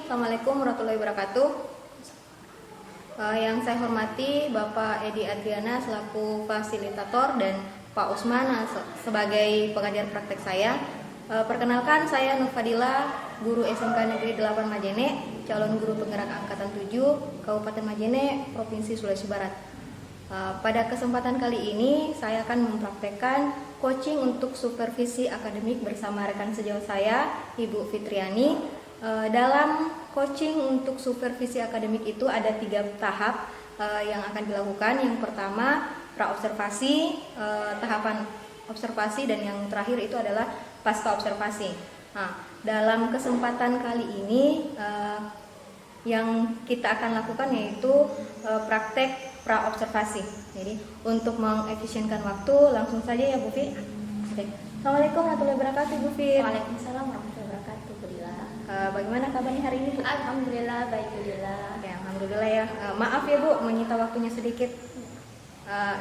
Assalamualaikum warahmatullahi wabarakatuh. Yang saya hormati Bapak Edi Adriana selaku fasilitator dan Pak Usman sebagai pengajar praktek saya. Perkenalkan, saya Nur Fadila, guru SMK Negeri 8 Majene, calon guru penggerak angkatan 7 Kabupaten Majene, Provinsi Sulawesi Barat. Pada kesempatan kali ini saya akan mempraktekkan coaching untuk supervisi akademik bersama rekan sejauh saya, Ibu Fitriani. Dalam coaching untuk supervisi akademik itu ada 3 tahap yang akan dilakukan. Yang pertama pra-observasi, tahapan observasi, dan yang terakhir itu adalah pasca observasi. Nah, dalam kesempatan kali ini yang kita akan lakukan yaitu praktek pra-observasi. Jadi untuk mengefisienkan waktu, langsung saja ya Bu Fit. Assalamualaikum warahmatullahi wabarakatuh Bu Fit. Waalaikumsalam warahmatullahi wabarakatuh Bu Dila. Bagaimana kabarnya hari ini Bu? Alhamdulillah baik Bu Dila. Ya, alhamdulillah ya. Maaf ya Bu, menyita waktunya sedikit.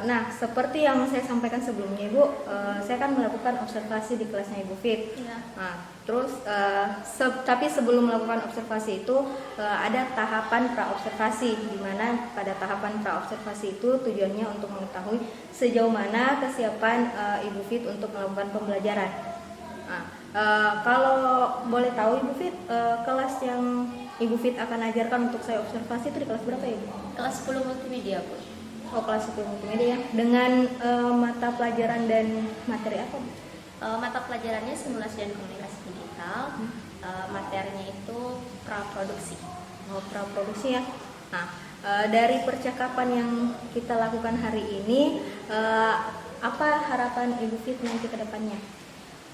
Nah, seperti yang saya sampaikan sebelumnya Bu, saya akan melakukan observasi di kelasnya Ibu Fit. Ya. Nah, terus tapi sebelum melakukan observasi itu ada tahapan pra-observasi, di mana pada tahapan pra-observasi itu tujuannya untuk mengetahui sejauh mana kesiapan Ibu Fit untuk melakukan pembelajaran. Nah, kalau boleh tahu Ibu Fit, kelas yang Ibu Fit akan ajarkan untuk saya observasi itu di kelas berapa ya Bu? Kelas 10 multimedia Bu. Oh, kelas 10 multimedia ya. Dengan mata pelajaran dan materi apa Bu? Mata pelajarannya simulasi dan komunikasi digital. Materinya itu praproduksi. Oh, praproduksi ya. Nah, dari percakapan yang kita lakukan hari ini, apa harapan Ibu Fit nanti ke depannya?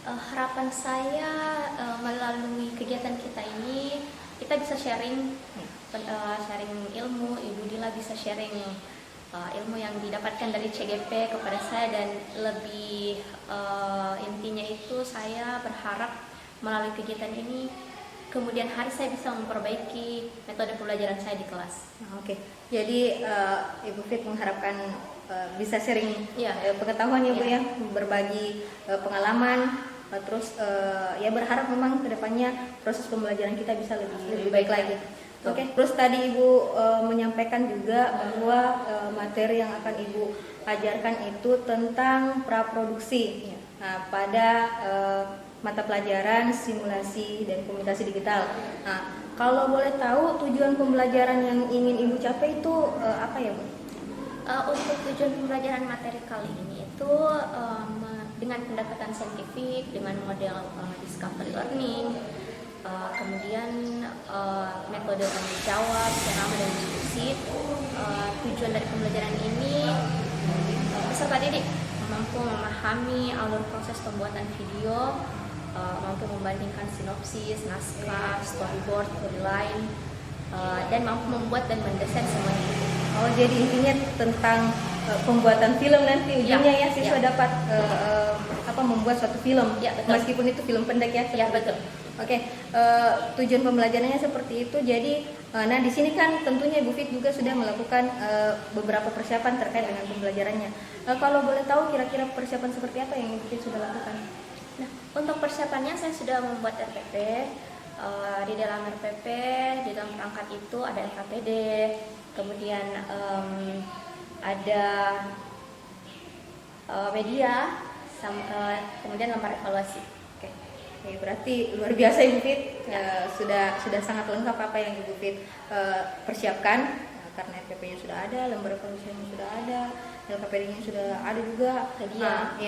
Harapan saya melalui kegiatan kita ini kita bisa sharing ilmu. Ibu Dila bisa sharing ilmu yang didapatkan dari CGP kepada saya, dan lebih intinya itu saya berharap melalui kegiatan ini kemudian hari saya bisa memperbaiki metode pembelajaran saya di kelas. Oke. Jadi Ibu Fit mengharapkan bisa sharing pengetahuan ya Bu ya, berbagi pengalaman, terus ya berharap memang kedepannya proses pembelajaran kita bisa lebih baik lagi. Oke. Terus tadi Ibu menyampaikan juga bahwa materi yang akan Ibu ajarkan itu tentang praproduksi. Nah, pada mata pelajaran simulasi dan komunikasi digital. Nah, kalau boleh tahu tujuan pembelajaran yang ingin Ibu capai itu apa ya Bu? Untuk tujuan pembelajaran materi kali ini itu dengan pendekatan saintifik, dengan model discovery learning, kemudian metode tanya jawab, ceramah, dan diskusi. Tujuan dari pembelajaran ini peserta didik mampu memahami alur proses pembuatan video, mampu membandingkan sinopsis, naskah, storyboard, storyline, dan mampu membuat dan mendesain semuanya. Oh, jadi intinya tentang pembuatan film nanti ujungnya ya siswa dapat membuat suatu film, meskipun itu film pendek ya. Ya betul. Oke, tujuan pembelajarannya seperti itu. Jadi, nah di sini kan tentunya Ibu Fit juga sudah melakukan beberapa persiapan terkait dengan pembelajarannya. Kalau boleh tahu kira-kira persiapan seperti apa yang Ibu Fit sudah lakukan? Nah, untuk persiapannya saya sudah membuat RPP. Di dalam RPP, di dalam perangkat itu ada LKPD, kemudian ada media, kemudian lembar evaluasi. Oke, berarti luar biasa Ibu Fit. Sudah sangat lengkap apa yang Ibu Fit persiapkan, karena RPP-nya sudah ada, lembar evaluasinya sudah ada, LKPD-nya sudah ada juga,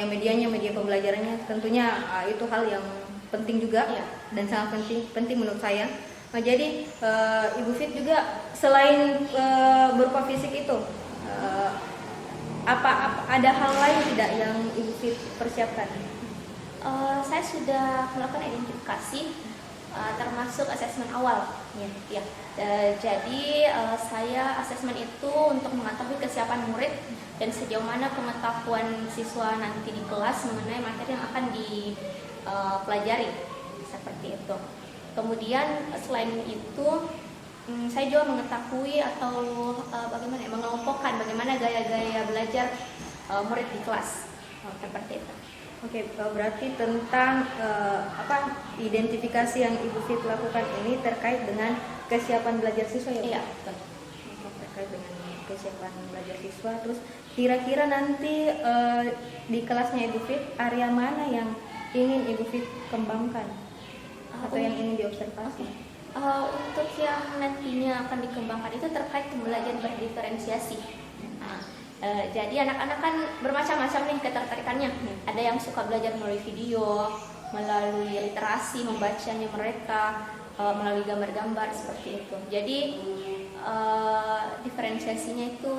medianya, media pembelajarannya tentunya itu hal yang penting juga dan sangat penting menurut saya. Nah, jadi Ibu Fit juga selain berupa fisik itu ada hal lain tidak yang Ibu Fit persiapkan? Saya sudah melakukan identifikasi termasuk asesmen awal. Jadi saya asesmen itu untuk mengetahui kesiapan murid dan sejauh mana pengetahuan siswa nanti di kelas mengenai materi yang akan dipelajari, seperti itu. Kemudian selain itu saya juga mengetahui atau mengelompokkan bagaimana gaya-gaya belajar murid di kelas, seperti itu. Oke, berarti tentang identifikasi yang Ibu Fit lakukan ini terkait dengan kesiapan belajar siswa ya? Bu? Iya, betul. Terkait dengan kesiapan belajar siswa. Terus kira-kira nanti di kelasnya Ibu Fit area mana yang ingin Ibu Fit kembangkan atau yang ingin diobservasi? Untuk yang nantinya akan dikembangkan itu terkait pembelajaran berdiferensiasi. Nah, jadi anak-anak kan bermacam-macam nih ketertarikannya. Ada yang suka belajar melalui video, melalui literasi, membacanya mereka, melalui gambar-gambar seperti itu. Jadi diferensiasinya itu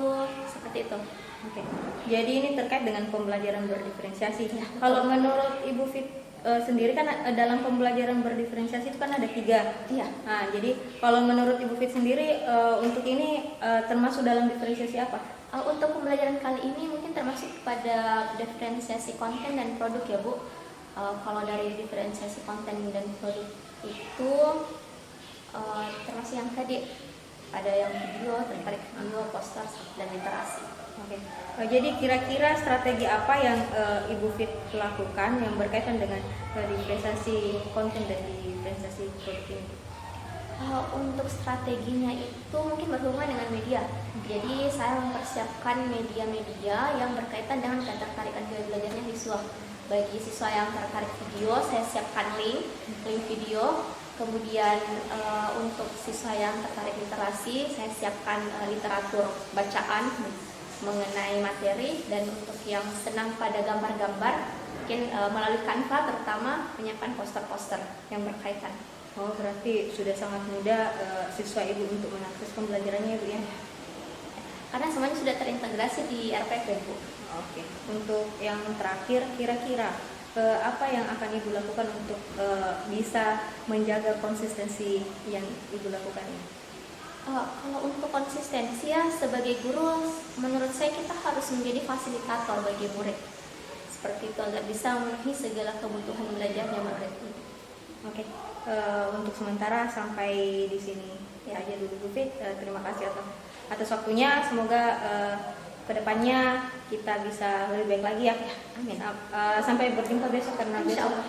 seperti itu. Oke. Jadi ini terkait dengan pembelajaran berdiferensiasi. Ya, kalau menurut Ibu Fit sendiri kan dalam pembelajaran berdiferensiasi itu kan ada 3. Iya. Nah, jadi kalau menurut Ibu Fit sendiri untuk ini termasuk dalam diferensiasi apa? Untuk pembelajaran kali ini mungkin termasuk pada diferensiasi konten dan produk ya Bu. Kalau dari diferensiasi konten dan produk itu termasuk yang tadi, ada yang video, tertarik video, poster, dan literasi. Oke. Jadi kira-kira strategi apa yang Ibu Fit lakukan yang berkaitan dengan diferensiasi konten dan diferensiasi produk ini? Untuk strateginya itu mungkin berhubungan dengan media. Jadi saya mempersiapkan media-media yang berkaitan dengan ketertarikan belajarnya siswa. Bagi siswa yang tertarik video, saya siapkan link video. Kemudian untuk siswa yang tertarik literasi, saya siapkan literatur bacaan mengenai materi. Dan untuk yang senang pada gambar-gambar, mungkin melalui Canva terutama menyiapkan poster-poster yang berkaitan. Oh, berarti sudah sangat mudah siswa Ibu untuk mengakses pembelajarannya Ibu ya? Karena semuanya sudah terintegrasi di RPP Bu. Oke. Untuk yang terakhir, kira-kira apa yang akan Ibu lakukan untuk bisa menjaga konsistensi yang Ibu lakukan ini? Kalau untuk konsistensi ya, sebagai guru menurut saya kita harus menjadi fasilitator bagi murid. Seperti itu, agar bisa memenuhi segala kebutuhan belajarnya murid. Oke. Untuk sementara sampai di sini aja dulu Bu Fit. Terima kasih atas waktunya. Semoga kedepannya kita bisa lebih baik lagi ya. Amin. Sampai berjumpa besok karena Insya besok Allah.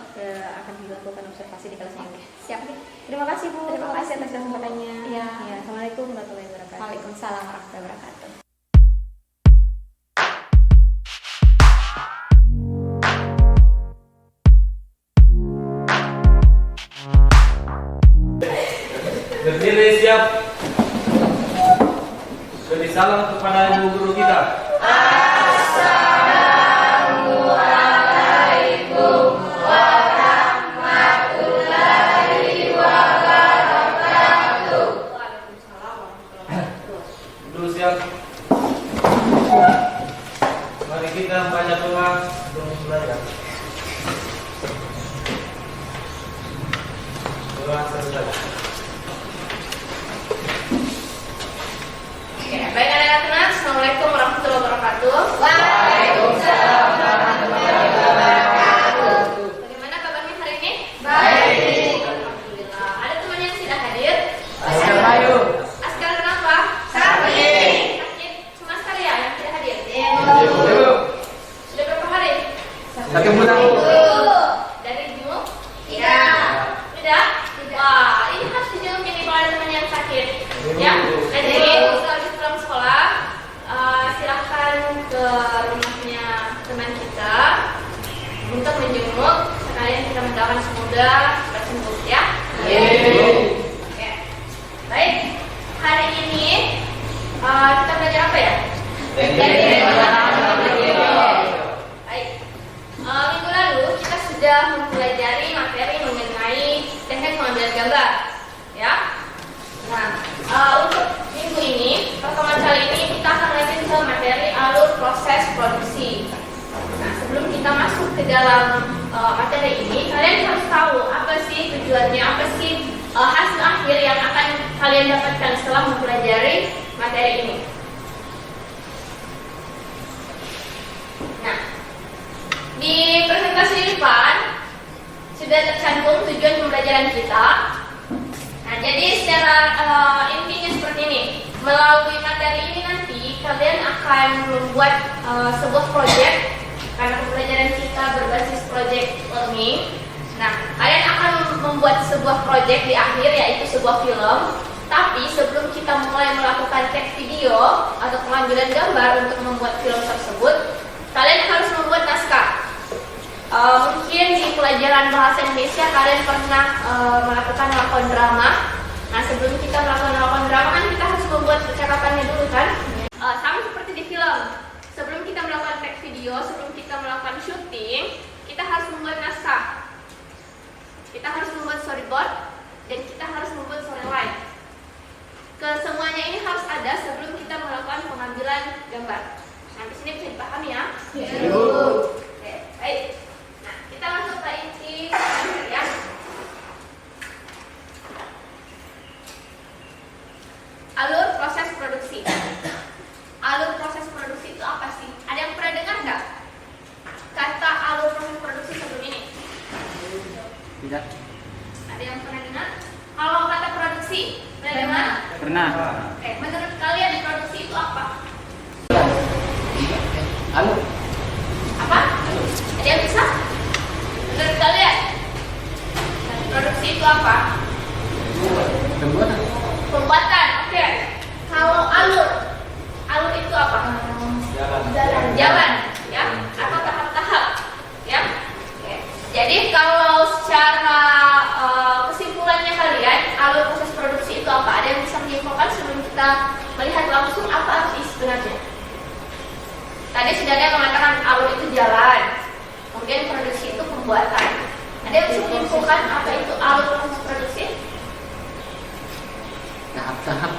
akan dilakukan observasi di kelasnya. Siap. Terima kasih Bu. Terima kasih atas kesempatannya. Ya. Assalamualaikum warahmatullahi wabarakatuh. Waalaikumsalam warahmatullahi wabarakatuh. Berdiri siap. Beri salam kepada ibu guru kita. Assalamualaikum warahmatullahi wabarakatuh. Dulu siap. Mari kita membaca doa sebelum belajar. Doa selesai. Baik anak-anak, Assalamualaikum warahmatullahi wabarakatuh. Waalaikumsalam warahmatullahi wabarakatuh. Bagaimana kabarnya hari ini? Baik. Alhamdulillah. Ada teman yang sudah hadir? Ayo. Askar kenapa? Sakit. Sakit. Cuma sekali ya yang tidak hadir? Ibu. Sudah berapa hari? Sakit pulang. Dari ibu? Iya. Tidak? Wah, ini harus dijenguk ini kalau ada teman yang sakit. Ya, jadi setelah habis pulang sekolah, silahkan ke rumahnya teman kita untuk menjenguk, sekalian kita mendoakan semoga cepat sembuh ya. Oke. Baik, hari ini kita belajar apa ya? Baik, minggu lalu kita sudah mempelajari materi mengenai teknik pengambilan gambar, ya. Nah, untuk minggu ini, pertemuan kali ini kita akan lanjut ke materi alur proses produksi. Nah, sebelum kita masuk ke dalam materi ini, kalian harus tahu apa sih tujuannya, apa sih hasil akhir yang akan kalian dapatkan setelah mempelajari materi ini. Nah, di presentasi di depan sudah tercantum tujuan pembelajaran kita. Nah, jadi secara intinya seperti ini. Melalui materi ini nanti kalian akan membuat sebuah proyek, karena pembelajaran kita berbasis project learning. Nah, kalian akan membuat sebuah project di akhir, yaitu sebuah film. Tapi sebelum kita mulai melakukan take video atau pengambilan gambar untuk membuat film tersebut, kalian harus membuat naskah. Mungkin di pelajaran bahasa Indonesia kalian pernah melakukan lakon drama. Nah, sebelum kita melakukan lakon drama kan kita harus membuat percakapannya dulu kan. Sama seperti di film. Sebelum kita melakukan take video, sebelum kita melakukan syuting, kita harus membuat naskah. Kita harus membuat storyboard dan kita harus membuat storyline. Kesemuanya ini harus ada sebelum kita melakukan pengambilan gambar. Sampai sini bisa dipahami ya? Oke, baik. Nah, kita langsung ke inti ya. Alur proses produksi. Alur proses produksi itu apa sih? Ada yang pernah dengar nggak kata alur proses produksi sebelum ini? Tidak. Ada yang pernah dengar? Kalau kata produksi, pernah dengar? Pernah. Oke, menurut kalian produksi itu apa? Alur. Apa? Ada yang bisa? Menurut kalian produksi itu apa? Pembuatan. Pembuatan. Oke. Kalau alur, alur itu apa? Jalan, ya, atau tahap-tahap, ya. Oke. Jadi kalau secara kesimpulannya kalian, alur proses produksi itu apa? Ada yang bisa menyimpulkan sebelum kita melihat langsung apa arti sebenarnya? Tadi sudah ada yang mengatakan alur itu jalan, kemudian produksi itu pembuatan. Ada yang bisa menyimpulkan apa itu alur proses produksi? Tahap-tahap.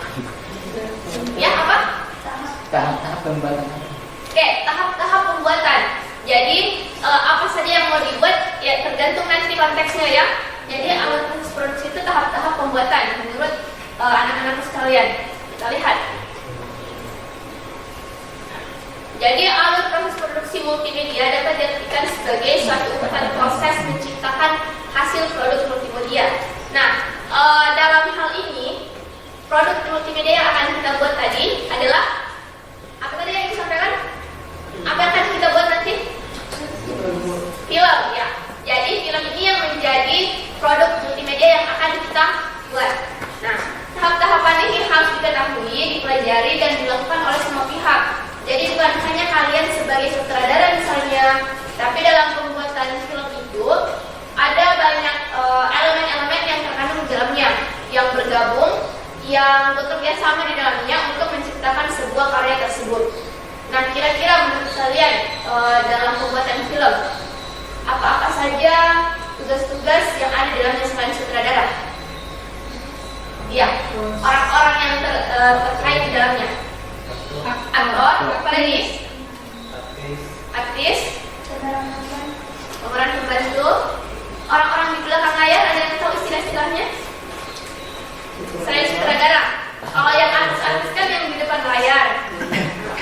Ya, apa? Tahap-tahap pembuatan. Oke, tahap-tahap pembuatan. Jadi apa saja yang mau dibuat ya tergantung nanti konteksnya ya. Jadi alur proses produksi itu tahap-tahap pembuatan menurut anak-anak sekalian. Kita lihat. Jadi alur proses produksi multimedia dapat diartikan sebagai suatu urutan proses menciptakan hasil produk multimedia. Nah, dalam hal ini produk multimedia yang akan kita buat tadi adalah apa tadi yang disampaikan? Apa yang akan kita buat nanti? Film, ya. Jadi film ini yang menjadi produk multimedia yang akan kita buat. Nah, tahap-tahapan ini harus diketahui, dipelajari dan dilakukan oleh semua pihak. Jadi bukan hanya kalian sebagai sutradara misalnya, tapi dalam pembuatan film itu ada banyak elemen-elemen yang terkandung di dalamnya, yang bergabung, yang bekerja sama di dalamnya untuk menciptakan sebuah karya tersebut. Nah, kira-kira menurut kalian dalam pembuatan film apa-apa saja tugas-tugas yang ada di dalamnya selain sutradara? Iya, orang-orang yang terkait di dalamnya. Aktor, apa lagi? Artis, pemeran pembantu, orang-orang di belakang layar. Ada yang tahu istilah-istilahnya? Selain sutradara, kalau yang artis-artis kan yang di depan layar.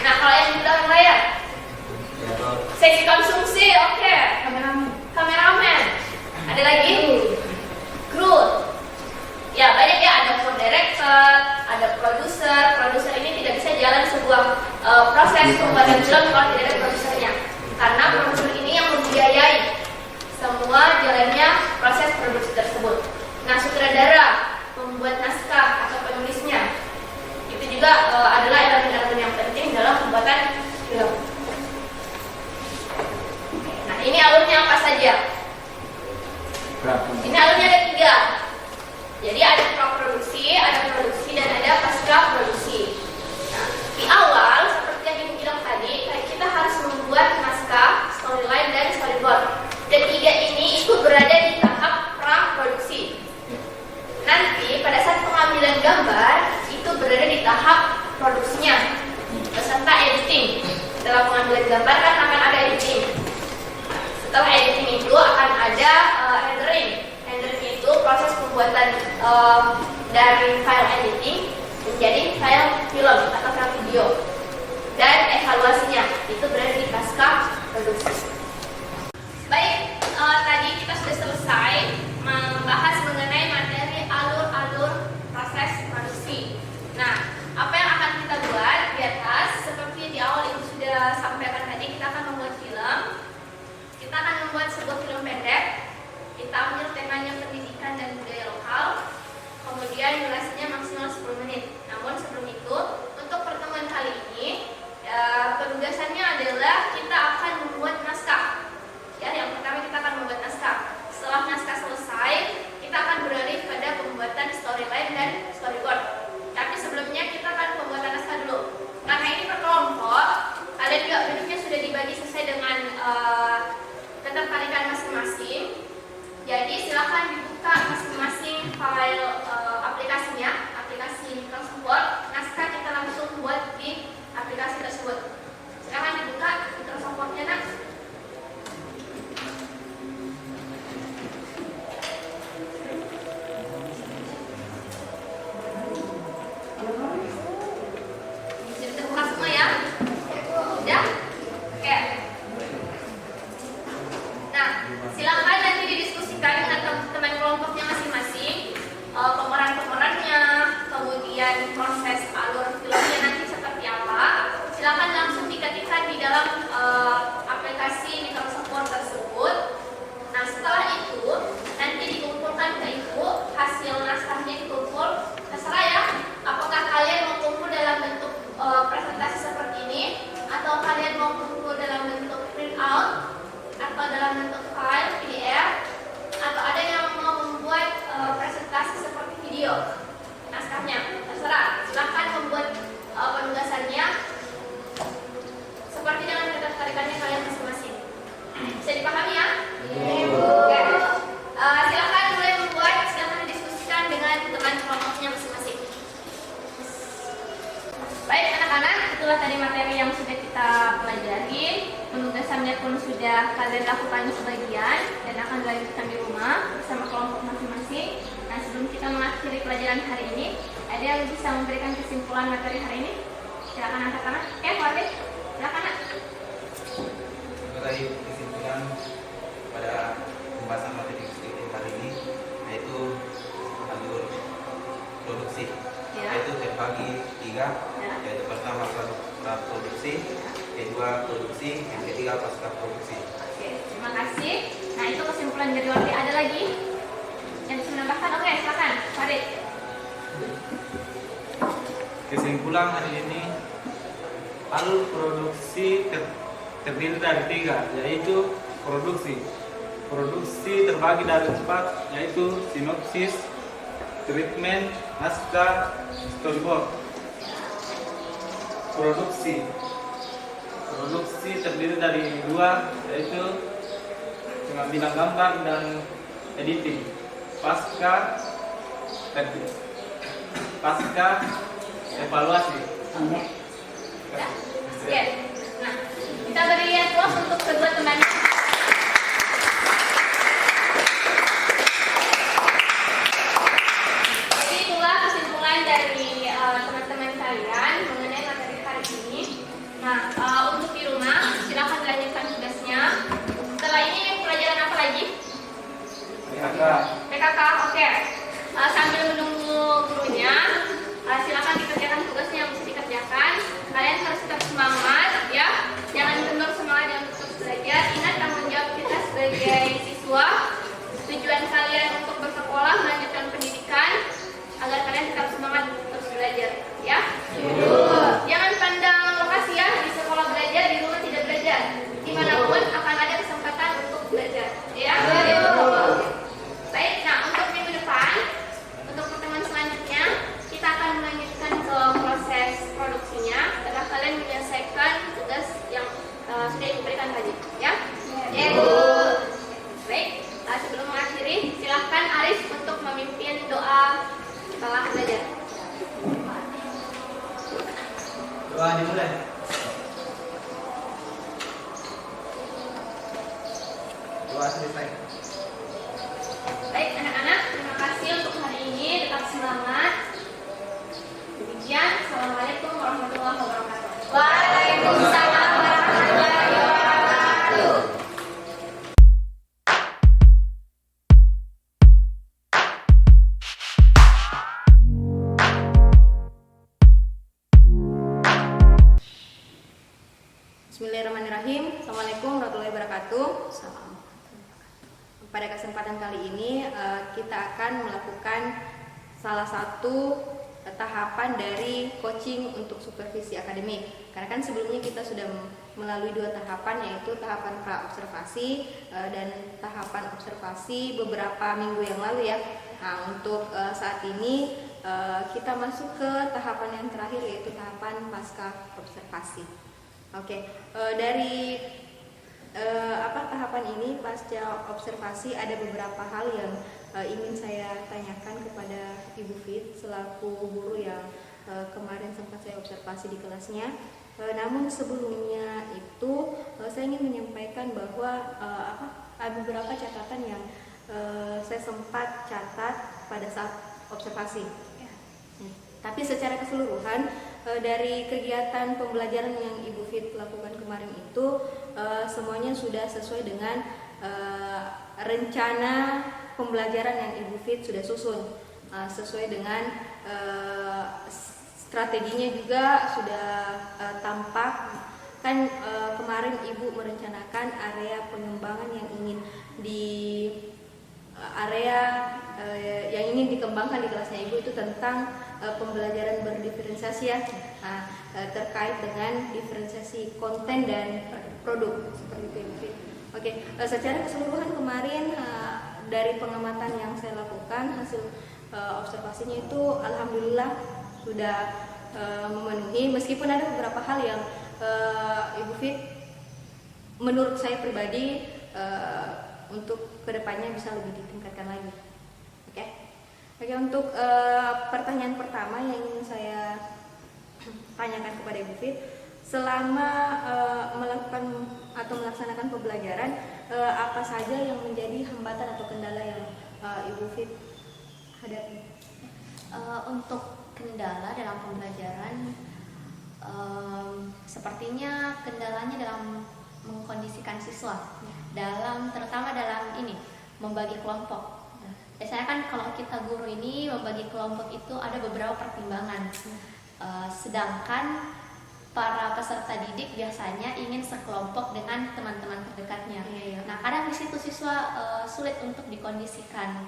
Nah, kalau yang di belakang layar, seksi konsumsi, oke. Kameramen. Ada lagi? Kru. Ya, banyak ya. Ada floor director, ada produser. Produser ini tidak bisa jalan sebuah proses pembuatan film kalau tidak ada produsernya. Karena produser ini yang membiayai semua jalannya proses produksi tersebut. Nah, sutradara, membuat naskah atau penulisnya, itu juga adalah elemen-elemen yang penting dalam pembuatan film. Nah, ini alurnya apa saja? Ini alurnya ada 3. Jadi ada praproduksi, ada produksi, dan ada pasca produksi. Nah, di awal seperti yang Ibu bilang tadi, kita harus membuat naskah, storyline, dan storyboard. Dan 3 ini itu berada di tahap praproduksi. Nanti pada saat pengambilan gambar itu berada di tahap produksinya beserta editing. Setelah pengambilan gambar kan akan ada editing. Setelah editing itu akan ada rendering. Rendering itu proses pembuatan dari file editing menjadi file film atau file video. Dan evaluasinya itu berada di pasca produksi. Baik, tadi kita sudah selesai membahas mengenai materi alur-alur proses produksi. Nah, apa yang akan kita buat di atas, seperti di awal Ibu sudah sampaikan tadi, kita akan membuat film. Kita akan membuat sebuah film itulah tadi materi yang sudah kita pelajari. Penugasannya pun sudah kalian lakukan sebagian dan akan dilanjutkan di rumah bersama kelompok masing-masing. Nah, sebelum kita mengakhiri pelajaran hari ini, ada yang bisa memberikan kesimpulan materi hari ini? Silakan angkat tangan. Oke, Wardi, silakan. Tadi kesimpulan pada pembahasan materi hari ini yaitu alur produksi, yaitu terbagi 3, yaitu pertama praproduksi, kedua produksi, yang ketiga pasca produksi. Oke, terima kasih. Nah, itu kesimpulan dari Wardi. Ada lagi yang bisa menambahkan? Oke, silakan, Farid. Kesimpulan hari ini, alur produksi terdiri dari 3, yaitu produksi. Produksi terbagi dari 4, yaitu sinopsis, treatment, naskah, storyboard. Produksi terdiri dari 2, yaitu pengambilan gambar dan editing. Pasca evaluasi. Ya. Oke. Nah, kita beri applause untuk kedua teman. Jadi itulah kesimpulan dari teman-teman kalian mengenai materi hari ini. Nah, untuk di rumah silakan dilanjutkan tugasnya. Setelah ini pelajaran apa lagi? PKK. Oke. Sambil menunggu gurunya, silakan dikerjakan tugasnya yang bisa dikerjakan. Kalian harus tetap semangat, ya. Jangan kendor semangat untuk terus belajar. Ingat tanggung jawab kita sebagai siswa. Tujuan kalian untuk bersekolah, melanjutkan pendidikan, agar kalian tetap semangat terus belajar, ya. Jangan pandang lokasi ya, di sekolah belajar, di rumah tidak belajar. Dimanapun akan ada kesempatan untuk belajar, ya. Baik, nah untuk minggu depan, untuk pertemuan selanjutnya, kita akan melanjutkan ke proses produksinya setelah kalian menyelesaikan tugas yang sudah diberikan tadi, ya. Baik, sebelum mengakhiri, silahkan Aris untuk memimpin doa setelah belajar. Doa dimulai. Doa selesai. Baik, anak-anak, terima kasih untuk hari ini. Tetap semangat. Demikian, Assalamualaikum warahmatullahi wabarakatuh. Waalaikumsalam warahmatullahi wabarakatuh. Bismillahirrahmanirrahim. Assalamualaikum warahmatullahi wabarakatuh. Pada kesempatan kali ini kita akan melakukan salah satu tahapan dari coaching untuk supervisi akademik. Karena kan sebelumnya kita sudah melalui 2 tahapan, yaitu tahapan pra-observasi dan tahapan observasi beberapa minggu yang lalu, ya. Nah, untuk saat ini kita masuk ke tahapan yang terakhir, yaitu tahapan pasca observasi. Oke, dari tahapan ini pasca observasi ada beberapa hal yang ingin saya tanyakan kepada Ibu Fit selaku guru yang kemarin sempat saya observasi di kelasnya. Namun sebelumnya itu saya ingin menyampaikan bahwa ada beberapa catatan yang saya sempat catat pada saat observasi. Tapi secara keseluruhan dari kegiatan pembelajaran yang Ibu Fit lakukan kemarin itu semuanya sudah sesuai dengan rencana pembelajaran yang Ibu Fit sudah susun, sesuai dengan strateginya juga sudah tampak. Kan kemarin Ibu merencanakan area pengembangan yang ingin yang ingin dikembangkan di kelasnya Ibu itu tentang pembelajaran berdiferensiasi, ya. Terkait dengan diferensiasi konten dan produk seperti itu, Ibu Fit. Oke, secara keseluruhan kemarin dari pengamatan yang saya lakukan, hasil observasinya itu alhamdulillah sudah memenuhi, meskipun ada beberapa hal yang Ibu Fit menurut saya pribadi untuk kedepannya bisa lebih ditingkatkan lagi. Oke, untuk pertanyaan pertama yang ingin saya tanyakan kepada Ibu Fit, selama melakukan atau melaksanakan pembelajaran, apa saja yang menjadi hambatan atau kendala yang Ibu Fit hadapi? Untuk kendala dalam pembelajaran, sepertinya kendalanya dalam mengkondisikan siswa, terutama dalam ini membagi kelompok. Biasanya kan kalau kita guru ini membagi kelompok itu ada beberapa pertimbangan, sedangkan para peserta didik biasanya ingin sekelompok dengan teman-teman terdekatnya. Nah, kadang di situ siswa sulit untuk dikondisikan.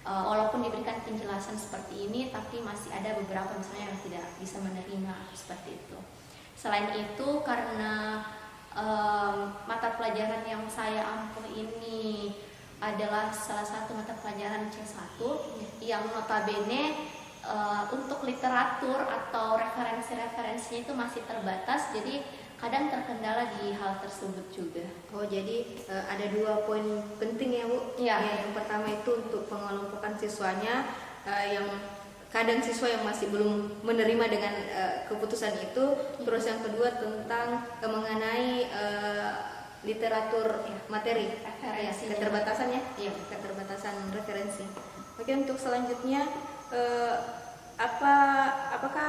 Walaupun diberikan penjelasan seperti ini, tapi masih ada beberapa misalnya yang tidak bisa menerima seperti itu. Selain itu, karena mata pelajaran yang saya ampuh ini adalah salah satu mata pelajaran C1 yang notabene untuk literatur atau referensi-referensinya itu masih terbatas, jadi kadang terkendala di hal tersebut juga. Oh, jadi ada 2 poin penting ya Bu. Ya. Yang pertama itu untuk pengelompokan siswanya, yang kadang siswa yang masih belum menerima dengan keputusan itu. Terus yang kedua tentang mengenai literatur materi, Referensinya. keterbatasan ya, Iya. keterbatasan referensi. Oke, untuk selanjutnya apakah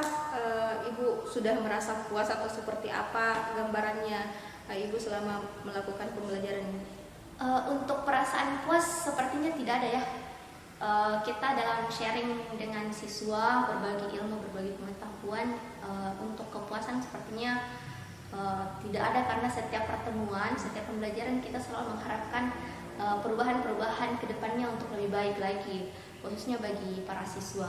Ibu sudah merasa puas atau seperti apa gambarannya Ibu selama melakukan pembelajaran ini? Untuk perasaan puas sepertinya tidak ada ya. Kita dalam sharing dengan siswa, berbagi ilmu, berbagi pengetahuan, untuk kepuasan sepertinya tidak ada, karena setiap pertemuan, setiap pembelajaran kita selalu mengharapkan perubahan-perubahan ke depannya untuk lebih baik lagi, khususnya bagi para siswa.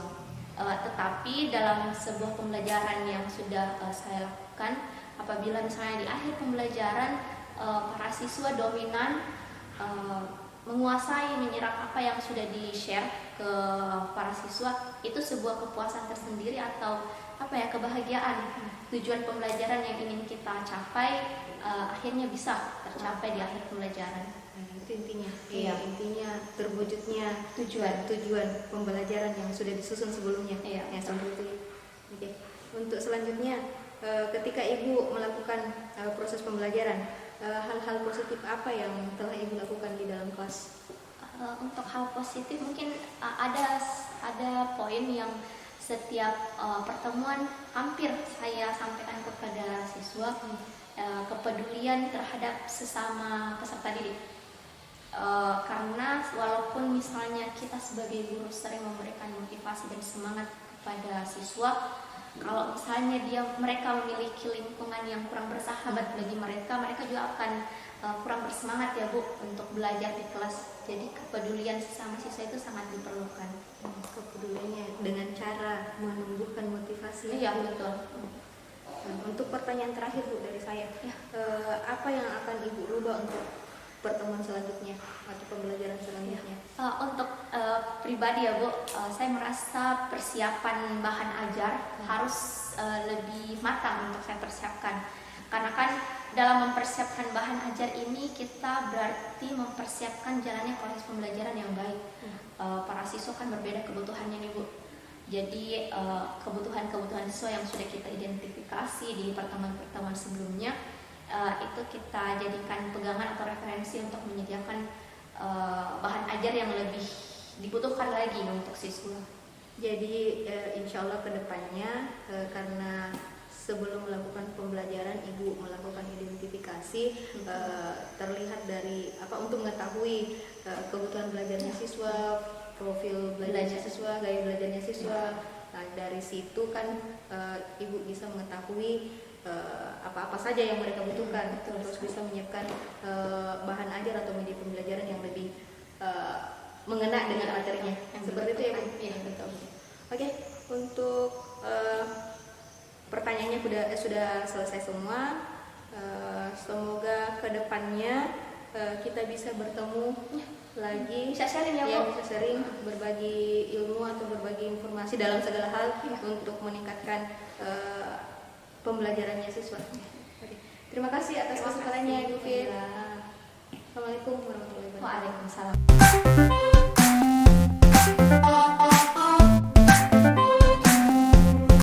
Tetapi dalam sebuah pembelajaran yang sudah saya lakukan, apabila misalnya di akhir pembelajaran para siswa dominan menguasai, menyerap apa yang sudah di-share ke para siswa, itu sebuah kepuasan tersendiri atau kebahagiaan. Tujuan pembelajaran yang ingin kita capai akhirnya bisa tercapai di akhir pembelajaran. Itu intinya. Iya. Intinya terwujudnya tujuan pembelajaran yang sudah disusun sebelumnya. Iya. Ya, seperti itu. Oke. Untuk selanjutnya, ketika Ibu melakukan proses pembelajaran, hal-hal positif apa yang telah Ibu lakukan di dalam kelas? Untuk hal positif mungkin ada poin yang setiap pertemuan hampir saya sampaikan kepada siswa, kepedulian terhadap sesama peserta didik. Karena walaupun misalnya kita sebagai guru sering memberikan motivasi dan semangat kepada siswa, kalau misalnya mereka memiliki lingkungan yang kurang bersahabat bagi mereka, mereka juga akan kurang bersemangat ya Bu untuk belajar di kelas. Jadi kepedulian sesama siswa itu sangat diperlukan. Kepeduliannya dengan cara menumbuhkan motivasi. Iya, betul. Untuk pertanyaan terakhir Bu dari saya, Ya. apa yang akan Ibu rubah untuk pertemuan selanjutnya atau pembelajaran selanjutnya? Untuk pribadi ya Bu, saya merasa persiapan bahan ajar harus lebih matang untuk saya persiapkan. Karena kan dalam mempersiapkan bahan ajar ini kita berarti mempersiapkan jalannya proses pembelajaran yang baik. Para siswa kan berbeda kebutuhannya nih Bu. Jadi kebutuhan-kebutuhan siswa yang sudah kita identifikasi di pertemuan-pertemuan sebelumnya, itu kita jadikan pegangan atau referensi untuk menyediakan bahan ajar yang lebih dibutuhkan lagi untuk siswa. Jadi insya Allah kedepannya, karena sebelum melakukan pembelajaran Ibu melakukan identifikasi, terlihat dari untuk mengetahui kebutuhan belajarnya siswa, profil belajarnya siswa, gaya belajarnya siswa. Nah, dari situ kan Ibu bisa mengetahui apa-apa saja yang mereka butuhkan, terus bisa menyiapkan bahan ajar atau media pembelajaran yang lebih mengena dengan materinya. Seperti itu ya Bu? Iya, betul. Oke, untuk pertanyaannya sudah selesai semua. Semoga kedepannya kita bisa bertemu lagi, Bisa sharing ya Bu? bisa sharing, berbagi ilmu atau berbagi informasi dalam segala hal untuk meningkatkan pembelajarannya siswa. Oke. Terima kasih atas kesempatannya Ibu Fit. Assalamualaikum warahmatullahi wabarakatuh. Waalaikumsalam.